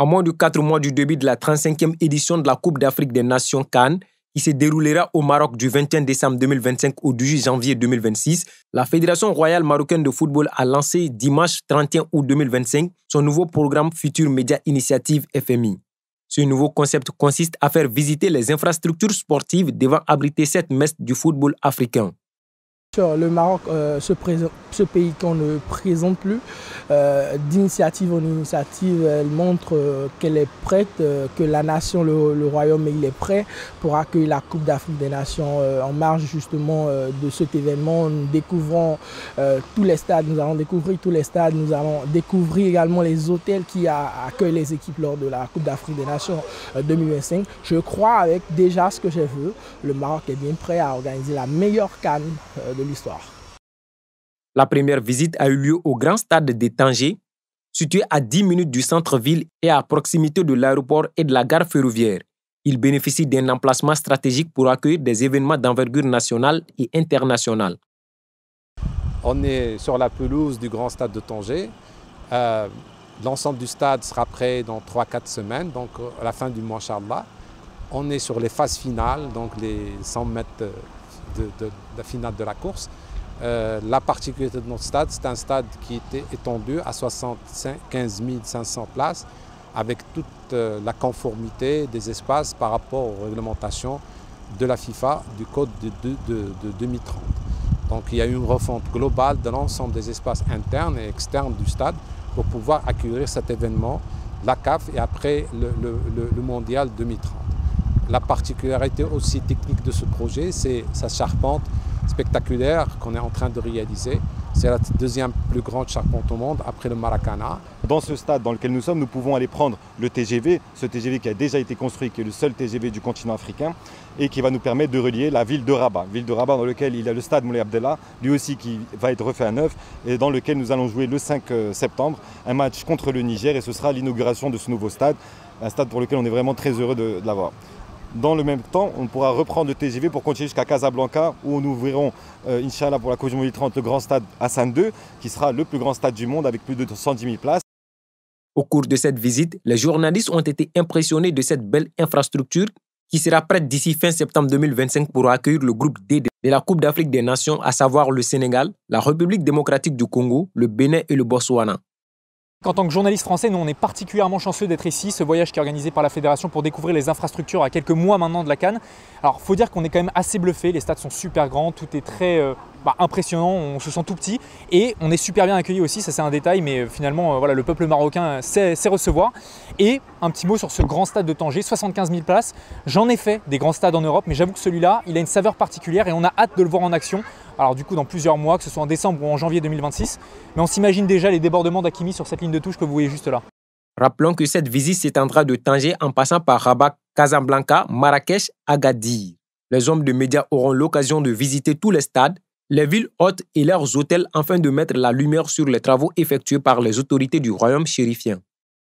À moins de 4 mois du début de la 35e édition de la Coupe d'Afrique des Nations CAN, qui se déroulera au Maroc du 21 décembre 2025 au 18 janvier 2026, la Fédération royale marocaine de football a lancé dimanche 31 août 2025 son nouveau programme Futur Média Initiative FMI. Ce nouveau concept consiste à faire visiter les infrastructures sportives devant abriter cette messe du football africain. Le Maroc, ce pays qu'on ne présente plus, d'initiative en initiative, elle montre qu'elle est prête, que la nation, le royaume, il est prêt pour accueillir la Coupe d'Afrique des Nations. En marge justement de cet événement, nous découvrons tous les stades, nous allons découvrir tous les stades, nous allons découvrir également les hôtels qui accueillent les équipes lors de la Coupe d'Afrique des Nations 2025. Je crois avec déjà ce que je veux, le Maroc est bien prêt à organiser la meilleure CAN de l'histoire. La première visite a eu lieu au grand stade de Tanger, situé à 10 minutes du centre-ville et à proximité de l'aéroport et de la gare ferroviaire. Il bénéficie d'un emplacement stratégique pour accueillir des événements d'envergure nationale et internationale. On est sur la pelouse du grand stade de Tanger. L'ensemble du stade sera prêt dans 3-4 semaines, donc à la fin du mois, Inch'Allah. On est sur les phases finales, donc les 100 mètres de la finale de la course. La particularité de notre stade, c'est un stade qui était étendu à 75 500 places avec toute la conformité des espaces par rapport aux réglementations de la FIFA du code de 2030. Donc il y a eu une refonte globale de l'ensemble des espaces internes et externes du stade pour pouvoir accueillir cet événement, la CAF et après le Mondial 2030. La particularité aussi technique de ce projet, c'est sa charpente spectaculaire qu'on est en train de réaliser. C'est la deuxième plus grande charpente au monde après le Maracana. Dans ce stade dans lequel nous sommes, nous pouvons aller prendre le TGV, ce TGV qui a déjà été construit, qui est le seul TGV du continent africain et qui va nous permettre de relier la ville de Rabat. Ville de Rabat dans laquelle il y a le stade Moulay Abdellah, lui aussi qui va être refait à neuf et dans lequel nous allons jouer le 5 septembre un match contre le Niger et ce sera l'inauguration de ce nouveau stade, un stade pour lequel on est vraiment très heureux de l'avoir. Dans le même temps, on pourra reprendre le TGV pour continuer jusqu'à Casablanca où nous ouvrirons, Inch'Allah, pour la Coupe du Monde 30, le grand stade Hassan II, qui sera le plus grand stade du monde avec plus de 110 000 places. Au cours de cette visite, les journalistes ont été impressionnés de cette belle infrastructure qui sera prête d'ici fin septembre 2025 pour accueillir le groupe D de la Coupe d'Afrique des Nations, à savoir le Sénégal, la République démocratique du Congo, le Bénin et le Botswana. En tant que journaliste français, nous on est particulièrement chanceux d'être ici, ce voyage qui est organisé par la Fédération pour découvrir les infrastructures à quelques mois maintenant de la CAN. Alors il faut dire qu'on est quand même assez bluffé, les stades sont super grands, tout est très impressionnant, on se sent tout petit et on est super bien accueilli aussi, ça c'est un détail, mais finalement voilà, le peuple marocain sait recevoir. Et un petit mot sur ce grand stade de Tanger, 75 000 places. J'en ai fait des grands stades en Europe, mais j'avoue que celui-là, il a une saveur particulière et on a hâte de le voir en action. Alors du coup dans plusieurs mois, que ce soit en décembre ou en janvier 2026, mais on s'imagine déjà les débordements d'Hakimi sur cette ligne de touche que vous voyez juste là. Rappelons que cette visite s'étendra de Tanger en passant par Rabat, Casablanca, Marrakech, Agadir. Les hommes de médias auront l'occasion de visiter tous les stades, les villes hôtes et leurs hôtels afin de mettre la lumière sur les travaux effectués par les autorités du royaume chérifien.